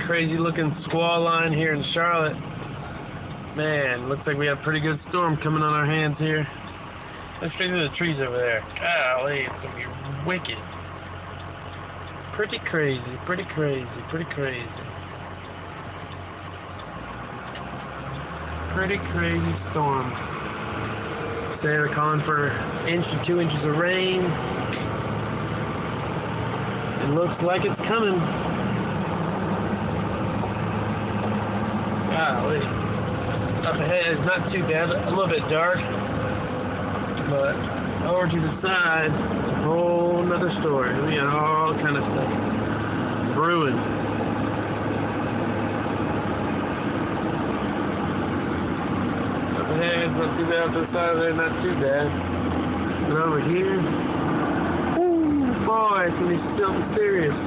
crazy looking squall line here in Charlotte. Man, looks like we have a pretty good storm coming on our hands here. Let's straight through the trees over there. Golly, it's gonna be wicked. Pretty crazy, pretty crazy, pretty crazy. Pretty crazy storm. Today they're calling for 1 to 2 inches of rain. It looks like it's coming. Golly. Up ahead is not too bad, a little bit dark. But over to the side, it's a whole nother story. We got all kind of stuff brewing. Up ahead, it's not too bad. Up the side there, not too bad. But over here, whoo, boy, it's gonna be still serious.